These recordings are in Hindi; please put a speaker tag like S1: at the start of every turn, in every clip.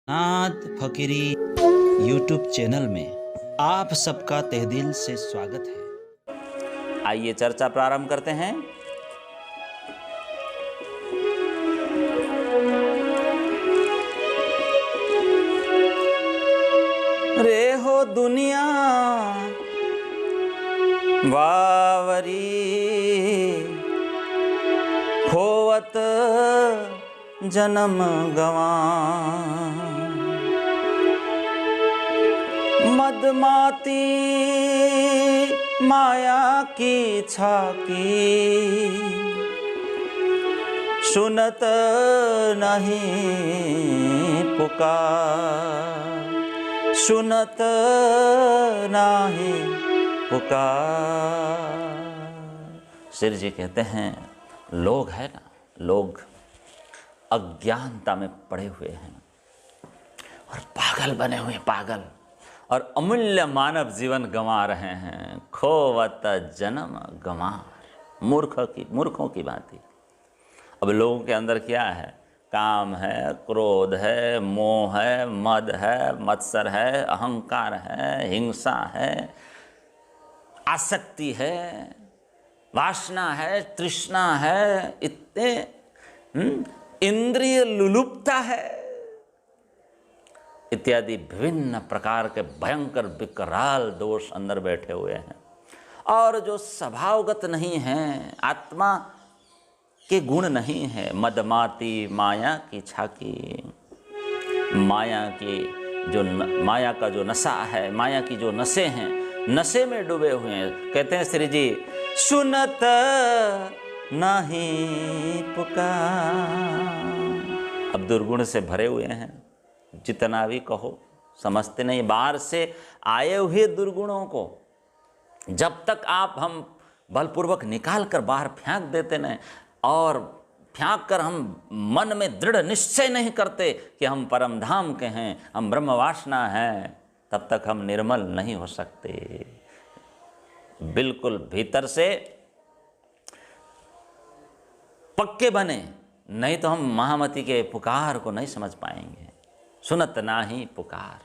S1: नाद फकीरी यूट्यूब चैनल में आप सबका तहे दिल से स्वागत है।
S2: आइए चर्चा प्रारंभ करते हैं। रे हो दुनिया वावरी खोवत जन्म गवा मदमाती माया की छाकी सुनत नहीं पुकार, सुनत नहीं पुकार। सिर जी कहते हैं लोग है ना, लोग अज्ञानता में पड़े हुए हैं और पागल बने हुए हैं, पागल, और अमूल्य मानव जीवन गंवा रहे हैं। खोवत जन्म गंवार, मूर्खों की भांति। अब लोगों के अंदर क्या है? काम है, क्रोध है, मोह है, मद है, मत्सर है, अहंकार है, हिंसा है, आसक्ति है, वासना है, तृष्णा है, इतने इंद्रिय लुलुपता है, इत्यादि विभिन्न प्रकार के भयंकर विकराल दोष अंदर बैठे हुए हैं। और जो स्वभावगत नहीं हैं, आत्मा के गुण नहीं है। मदमाती माया की छाकी, माया का जो नशा है, माया की जो नशे हैं, नशे में डूबे हुए हैं। कहते हैं श्री जी, सुनत नहीं पुकार। अब दुर्गुण से भरे हुए हैं, जितना भी कहो समझते नहीं। बाहर से आए हुए दुर्गुणों को जब तक हम बलपूर्वक निकाल कर बाहर फेंक देते नहीं, और फेंक कर हम मन में दृढ़ निश्चय नहीं करते कि हम परम धाम के हैं, हम ब्रह्मवासना हैं, तब तक हम निर्मल नहीं हो सकते। बिल्कुल भीतर से पक्के बने, नहीं तो हम महामती के पुकार को नहीं समझ पाएंगे। सुनत नाही पुकार।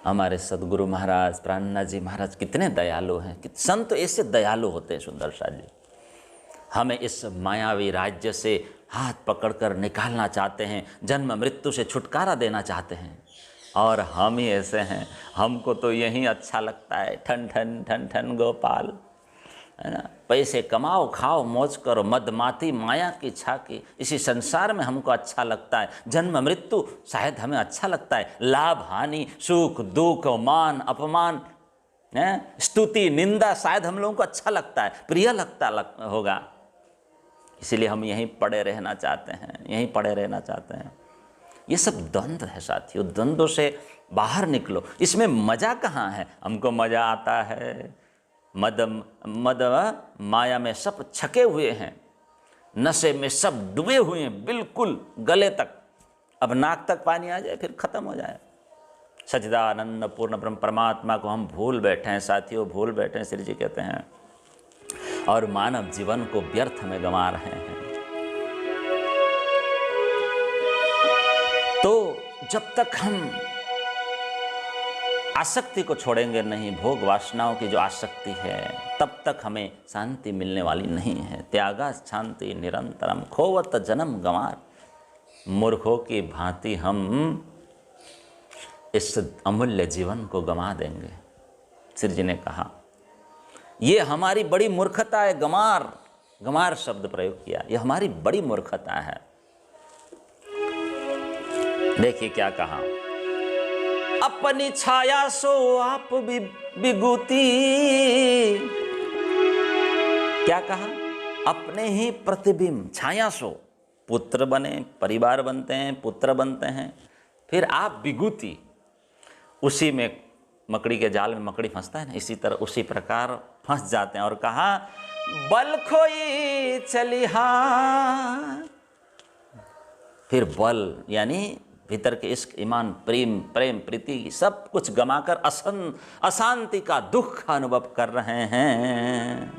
S2: हमारे सदगुरु महाराज प्राणनाथ जी महाराज कितने दयालु हैं, संत ऐसे दयालु होते हैं। सुंदर सा जी हमें इस मायावी राज्य से हाथ पकड़कर निकालना चाहते हैं, जन्म मृत्यु से छुटकारा देना चाहते हैं, और हम ही ऐसे हैं। हमको तो यही अच्छा लगता है, ठन ठन ठन ठन गोपाल, है ना, पैसे कमाओ, खाओ, मौज करो, मदमाती माया की छाकी, इसी संसार में हमको अच्छा लगता है। जन्म मृत्यु शायद हमें अच्छा लगता है, लाभ हानि, सुख दुख, मान अपमान, स्तुति निंदा शायद हम लोगों को अच्छा लगता है, प्रिय लगता होगा। इसीलिए हम यहीं पड़े रहना चाहते हैं, यहीं पड़े रहना चाहते हैं। ये सब द्वंद्व है साथियों, द्वंद्व से बाहर निकलो। इसमें मजा कहाँ है? हमको मजा आता है, मद माया में सब छके हुए हैं, नशे में सब डूबे हुए हैं, बिल्कुल गले तक। अब नाक तक पानी आ जाए फिर खत्म हो जाए। सच्चिदानंद पूर्ण ब्रह्म परमात्मा को हम भूल बैठे हैं साथियों, भूल बैठे हैं, श्री जी कहते हैं, और मानव जीवन को व्यर्थ में गंवा रहे हैं। तो जब तक हम आसक्ति को छोड़ेंगे नहीं, भोग वासनाओं की जो आसक्ति है, तब तक हमें शांति मिलने वाली नहीं है। त्यागा शांति निरंतरम खोवत जन्म गंवार। मूर्खों की भांति हम इस अमूल्य जीवन को गंवा देंगे। श्री जी ने कहा ये हमारी बड़ी मूर्खता है। गंवार, गंवार शब्द प्रयोग किया, यह हमारी बड़ी मूर्खता है। देखिए क्या कहा, अपनी छाया सो आप विभूति। क्या कहा? अपने ही प्रतिबिंब, छाया सो। पुत्र बने, परिवार बनते हैं, पुत्र बनते हैं, फिर आप विभूति। उसी में मकड़ी के जाल में मकड़ी फंसता है ना, इसी तरह उसी प्रकार फंस जाते हैं। और कहा बल खोई चलिहा। फिर बल यानी भीतर के इश्क, ईमान, प्रेम प्रीति सब कुछ गमाकर अशांति का दुख अनुभव कर रहे हैं।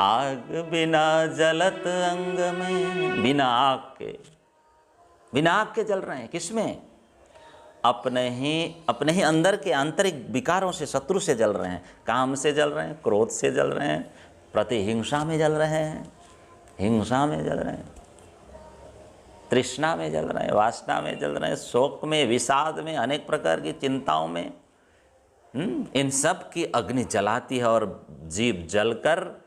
S2: आग बिना जलत अंग में, बिना आग के जल रहे हैं। किसमें? अपने ही अंदर के आंतरिक विकारों से, शत्रु से जल रहे हैं। काम से जल रहे हैं, क्रोध से जल रहे हैं, प्रतिहिंसा में जल रहे हैं, हिंसा में जल रहे हैं, तृष्णा में जल रहे हैं, वासना में जल रहे हैं, शोक में, विषाद में, अनेक प्रकार की चिंताओं में। इन सब की अग्नि जलाती है और जीव जलकर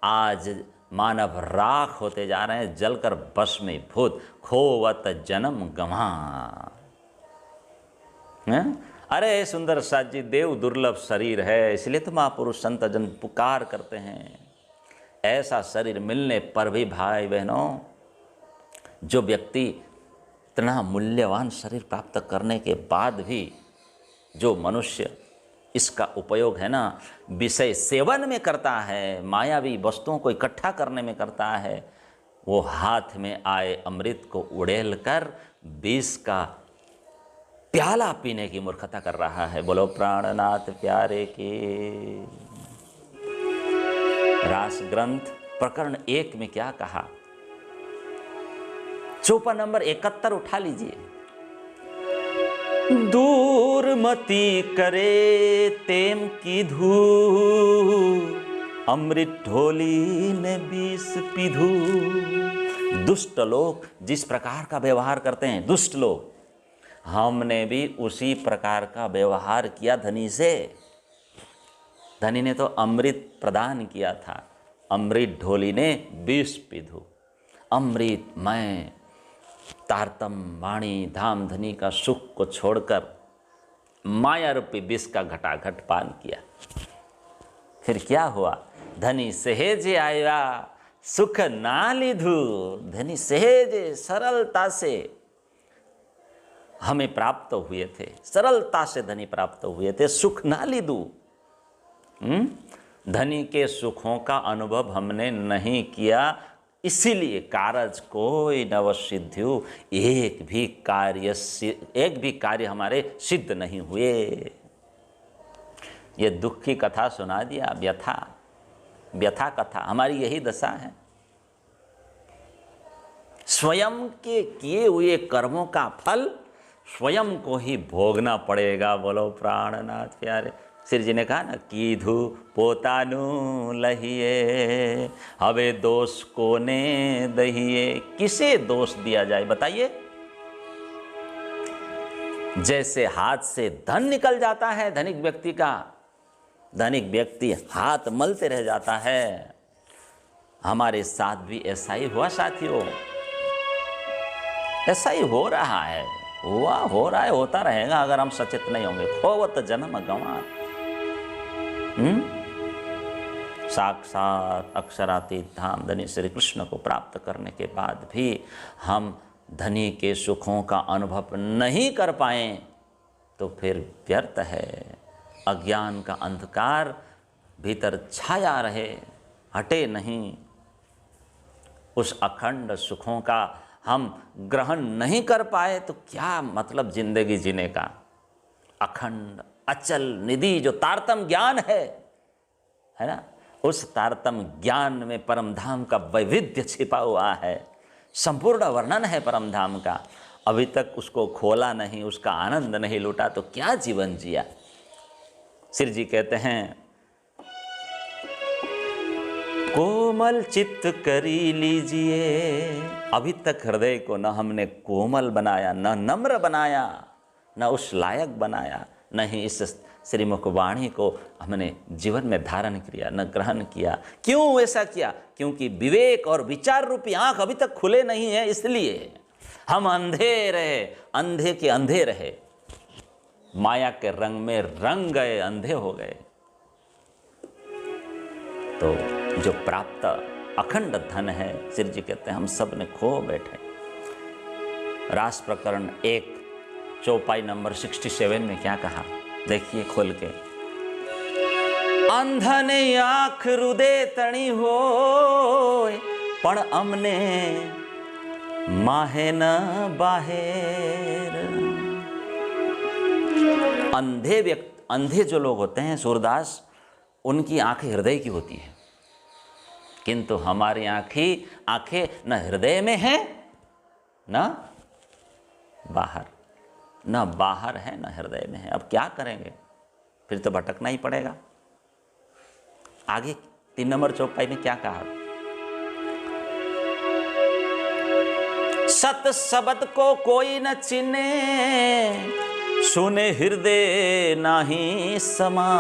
S2: आज मानव राख होते जा रहे हैं, जलकर भस्मीभूत। खोवत जन्म गंवा। अरे सुंदर साथ जी, देव दुर्लभ शरीर है, इसलिए तो महापुरुष संत जन पुकार करते हैं। ऐसा शरीर मिलने पर भी भाई बहनों, जो व्यक्ति इतना मूल्यवान शरीर प्राप्त करने के बाद भी जो मनुष्य इसका उपयोग है ना विषय सेवन में करता है, मायावी वस्तुओं को इकट्ठा करने में करता है, वो हाथ में आए अमृत को उड़ेल कर विष का प्याला पीने की मूर्खता कर रहा है। बोलो प्राणनाथ प्यारे की। रास ग्रंथ प्रकरण 1 में क्या कहा? चौपा नंबर 71 उठा लीजिए। दूर मती करे तेम की धू, अमृत ढोली ने विष पीधू। दुष्ट लोग जिस प्रकार का व्यवहार करते हैं, दुष्ट लोग, हमने भी उसी प्रकार का व्यवहार किया धनी से। धनी ने तो अमृत प्रदान किया था, अमृत ढोली ने विष पीधू। अमृत मैं तारतम वाणी धाम धनी का सुख को छोड़कर माया रूपी विष का घटाघट पान किया। फिर क्या हुआ? धनी सहेजे आया सुख ना लीधु। धनी सहेजे सरलता से हमें प्राप्त हुए थे, सरलता से धनी प्राप्त हुए थे, सुख ना लीधु। धनी के सुखों का अनुभव हमने नहीं किया, इसीलिए कारज कोई नव सिद्ध्यु, एक भी कार्य हमारे सिद्ध नहीं हुए। ये दुख की कथा सुना दिया, व्यथा कथा। हमारी यही दशा है। स्वयं के किए हुए कर्मों का फल स्वयं को ही भोगना पड़ेगा। बोलो प्राणनाथ प्यारे। श्री जी ने कहा ना, कीधु पोतानु लहिए, हवे दोष कोने दहिए। किसे दोष दिया जाए बताइए? जैसे हाथ से धन निकल जाता है धनिक व्यक्ति का, धनिक व्यक्ति हाथ मलते रह जाता है। हमारे साथ भी ऐसा ही हुआ साथियों, ऐसा ही हो रहा है, हो रहा है, होता रहेगा अगर हम सचेत नहीं होंगे। खोवत जन्म गंवा। साक्षात अक्षरातीत धाम धनी श्री कृष्ण को प्राप्त करने के बाद भी हम धनी के सुखों का अनुभव नहीं कर पाए तो फिर व्यर्थ है। अज्ञान का अंधकार भीतर छाया रहे, हटे नहीं। उस अखंड सुखों का हम ग्रहण नहीं कर पाए तो क्या मतलब जिंदगी जीने का। अखंड अचल निधि जो तारतम ज्ञान है ना, उस तारतम ज्ञान में परम धाम का वैविध्य छिपा हुआ है, संपूर्ण वर्णन है परम धाम का। अभी तक उसको खोला नहीं, उसका आनंद नहीं लूटा तो क्या जीवन जिया। श्री जी कहते हैं, कोमल चित्त करी लीजिए। अभी तक हृदय को न हमने कोमल बनाया, न नम्र बनाया, न उस लायक बनाया, न ही इस श्रीमुख वाणी को हमने जीवन में धारण किया, न ग्रहण किया। क्यों ऐसा किया? क्योंकि विवेक और विचार रूपी आंख अभी तक खुले नहीं है, इसलिए हम अंधे रहे, अंधे के अंधे रहे, माया के रंग में रंग गए, अंधे हो गए। तो जो प्राप्त अखंड धन है, श्री जी कहते हैं हम सब ने खो बैठे। रास प्रकरण 1 चौपाई नंबर 67 में क्या कहा देखिए खोल के। अंधने आँख रुदे तणी हो पण अमने माहे न बाहेर। अंधे जो लोग होते हैं सूरदास, उनकी आंखें हृदय की होती है, किंतु हमारी आंखें न हृदय में है न बाहर, न बाहर है न हृदय में है। अब क्या करेंगे? फिर तो भटकना ही पड़ेगा। आगे 3 नंबर चौपाई में क्या कहा? सत शब्द को कोई न चिने, सुने हृदय नाही समा।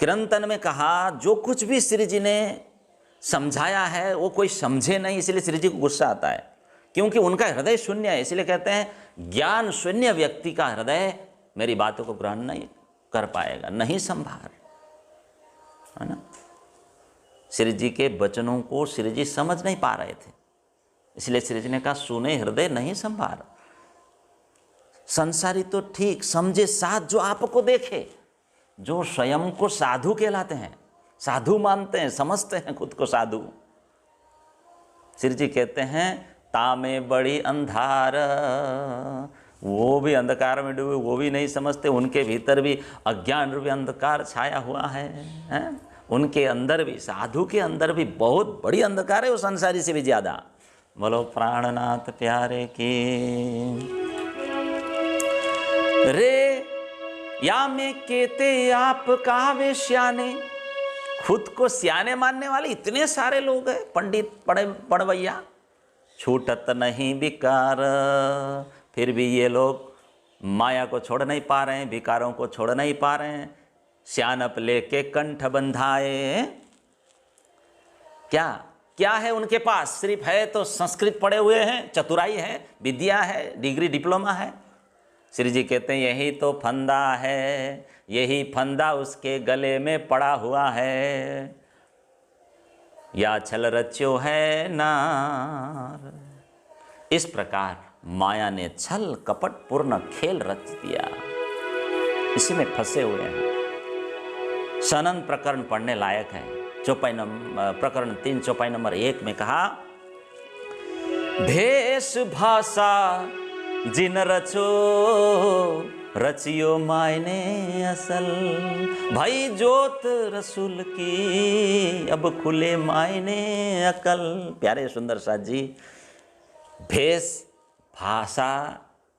S2: कीर्तन में कहा जो कुछ भी श्री जी ने समझाया है वो कोई समझे नहीं, इसलिए श्री जी को गुस्सा आता है, क्योंकि उनका हृदय शून्य है। इसलिए कहते हैं ज्ञान शून्य व्यक्ति का हृदय मेरी बातों को ग्रहण नहीं कर पाएगा, नहीं संभार, है ना। श्री जी के वचनों को श्री जी समझ नहीं पा रहे थे, इसलिए श्री जी ने कहा सुने हृदय नहीं संभार। संसारी तो ठीक, समझे साथ जो आपको देखे, जो स्वयं को साधु कहलाते हैं, साधु मानते हैं, समझते हैं खुद को साधु। श्री जी कहते हैं तामे बड़ी अंधार, वो भी अंधकार में डूबे, वो भी नहीं समझते, उनके भीतर भी अज्ञान रूपी अंधकार छाया हुआ है? उनके अंदर भी, साधु के अंदर भी बहुत बड़ी अंधकार है, वो संसारी से भी ज्यादा। बोलो प्राणनाथ प्यारे की। रे या में केते आप कहावे श्याने, खुद को सियाने मानने वाले इतने सारे लोग हैं, पंडित पढ़वैया, छूटत नहीं विकार, फिर भी ये लोग माया को छोड़ नहीं पा रहे हैं, विकारों को छोड़ नहीं पा रहे हैं। श्यानप लेके कंठ बंधाए, क्या क्या है उनके पास? सिर्फ है तो संस्कृत पढ़े हुए हैं, चतुराई है, विद्या है, डिग्री डिप्लोमा है। श्री जी कहते हैं यही तो फंदा है, यही फंदा उसके गले में पड़ा हुआ है, या छल रच्यो है नार। इस प्रकार माया ने छल कपट पूर्ण खेल रच दिया, इसी में फंसे हुए हैं। सनन प्रकरण पढ़ने लायक है। प्रकरण 3 चौपाई नंबर 1 में कहा भेष भाषा जिन रचो रचियो मायने असल, भाई जोत रसूल की अब खुले मायने अकल। प्यारे सुंदर साथ जी, भेष भाषा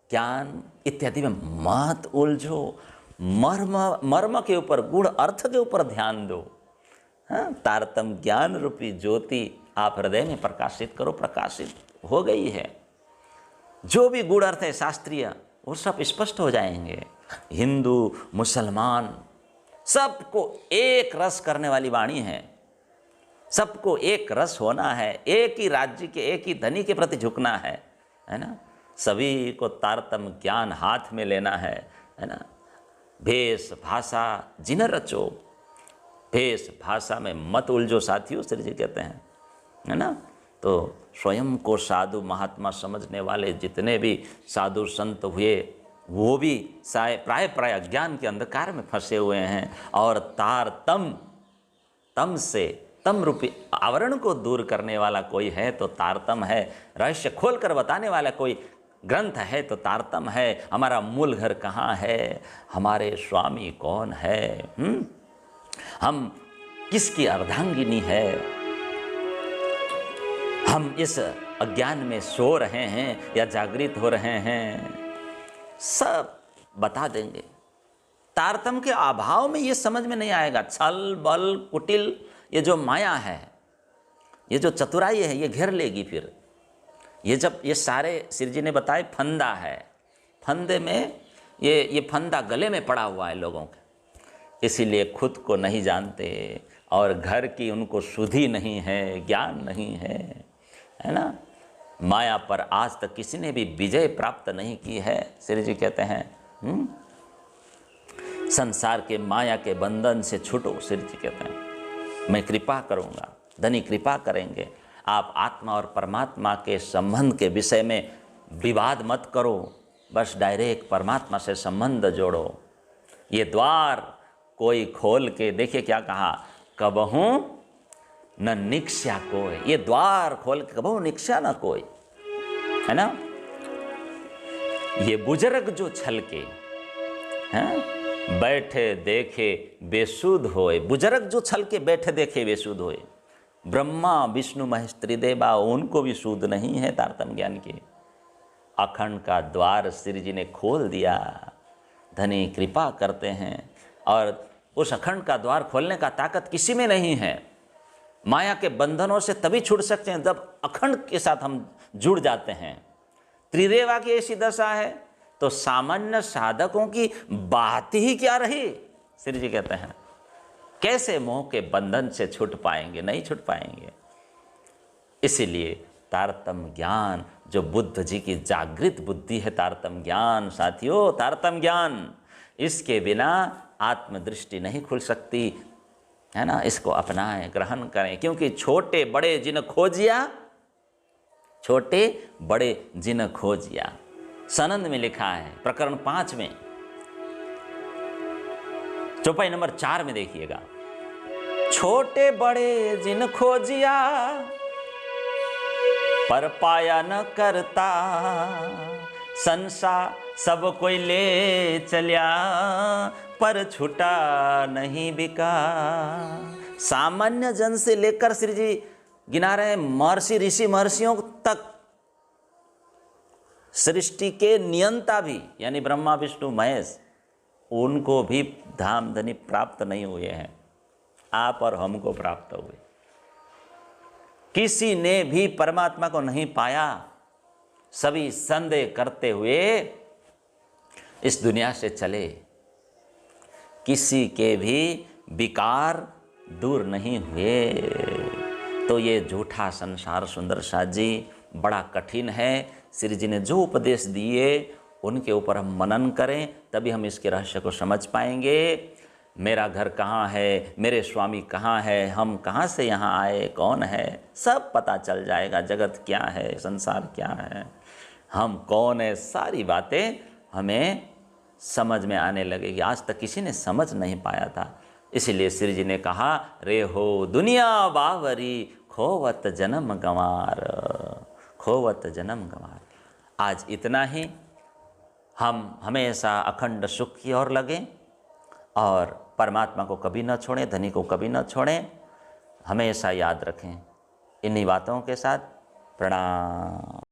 S2: ज्ञान इत्यादि में मत उलझो, मर्म के ऊपर, गूढ़ अर्थ के ऊपर ध्यान दो। हाँ, तारतम ज्ञान रूपी ज्योति आप हृदय में प्रकाशित करो, प्रकाशित हो गई है। जो भी गूढ़ अर्थ है शास्त्रीय, वो सब स्पष्ट हो जाएंगे। हिंदू मुसलमान सबको एक रस करने वाली वाणी है, सबको एक रस होना है, एक ही राज्य के, एक ही धनी के प्रति झुकना है ना। सभी को तारतम ज्ञान हाथ में लेना है ना। भेष भाषा जिन रचो, भेष भाषा में मत उलझो साथियों, श्री जी कहते हैं, है ना। तो स्वयं को साधु महात्मा समझने वाले जितने भी साधु संत हुए, वो भी प्राय अज्ञान के अंधकार में फंसे हुए हैं। और तम रूपी आवरण को दूर करने वाला कोई है तो तारतम है, रहस्य खोल कर बताने वाला कोई ग्रंथ है तो तारतम है। हमारा मूल घर कहाँ है, हमारे स्वामी कौन है, हम किसकी अर्धांगिनी है, हम इस अज्ञान में सो रहे हैं या जागृत हो रहे हैं, सब बता देंगे। तारतम के अभाव में ये समझ में नहीं आएगा। छल बल कुटिल, ये जो माया है, ये जो चतुराई है, ये घेर लेगी। फिर ये जब ये सारे श्री जी ने बताए फंदा है, फंदे में ये फंदा गले में पड़ा हुआ है लोगों के, इसीलिए खुद को नहीं जानते और घर की उनको सुधि नहीं है, ज्ञान नहीं है ना। माया पर आज तक किसी ने भी विजय प्राप्त नहीं की है। श्री जी कहते हैं संसार के माया के बंधन से छूटो। श्री जी कहते हैं मैं कृपा करूँगा, धनी कृपा करेंगे। आप आत्मा और परमात्मा के संबंध के विषय में विवाद मत करो, बस डायरेक्ट परमात्मा से संबंध जोड़ो। ये द्वार कोई खोल के, देखिए क्या कहा, कबहूँ न निक्ष्या कोई, ये द्वार खोल के कबहूँ निक्ष्या न कोई, है ना। ये बुजुर्ग जो छल के हैं, बैठे देखे बेसुध होए। बुजुर्ग जो छल के बैठे देखे बेसुध होए। ब्रह्मा विष्णु महेश त्रिदेवा, उनको भी सूद नहीं है तारतम्य ज्ञान के। अखंड का द्वार श्री जी ने खोल दिया। धनी कृपा करते हैं, और उस अखंड का द्वार खोलने का ताकत किसी में नहीं है। माया के बंधनों से तभी छूट सकते हैं जब अखंड के साथ हम जुड़ जाते हैं। त्रिदेवा की ऐसी दशा है तो सामान्य साधकों की बात ही क्या रही। श्री जी कहते हैं कैसे मोह के बंधन से छूट पाएंगे, नहीं छूट पाएंगे। इसीलिए तारतम्य ज्ञान जो बुद्ध जी की जागृत बुद्धि है, तारतम्य ज्ञान साथियों, तारतम्य ज्ञान, इसके बिना आत्मदृष्टि नहीं खुल सकती, है ना। इसको अपनाएं, ग्रहण करें, क्योंकि छोटे बड़े जिन खोजिया, छोटे बड़े जिन खोजिया, सनंद में लिखा है प्रकरण 5 में, चौपाई नंबर 4 में देखिएगा। छोटे बड़े जिन खोजिया पर पाया न करता, संसार सब कोई ले चलिया पर छूटा नहीं बिका। सामान्य जन से लेकर श्री जी गिना रहे महर्षि ऋषि महर्षियों तक, सृष्टि के नियंता भी यानी ब्रह्मा विष्णु महेश, उनको भी धाम धनी प्राप्त नहीं हुए हैं। आप और हमको प्राप्त हुए। किसी ने भी परमात्मा को नहीं पाया। सभी संदेह करते हुए इस दुनिया से चले। किसी के भी विकार दूर नहीं हुए। तो ये झूठा संसार सुंदर साथ जी बड़ा कठिन है। श्री जी ने जो उपदेश दिए उनके ऊपर हम मनन करें, तभी हम इसके रहस्य को समझ पाएंगे। मेरा घर कहाँ है, मेरे स्वामी कहाँ है, हम कहाँ से यहाँ आए, कौन है, सब पता चल जाएगा। जगत क्या है, संसार क्या है, हम कौन है, सारी बातें हमें समझ में आने लगेगी। आज तक किसी ने समझ नहीं पाया था। इसीलिए श्री जी ने कहा, रे हो दुनिया बावरी, खोवत जन्म गंवार, खोवत जन्म गंवार। आज इतना ही। हम हमेशा अखंड सुख की ओर लगें और परमात्मा को कभी न छोड़ें, धनी को कभी न छोड़ें। हमेशा याद रखें। इन्हीं बातों के साथ प्रणाम।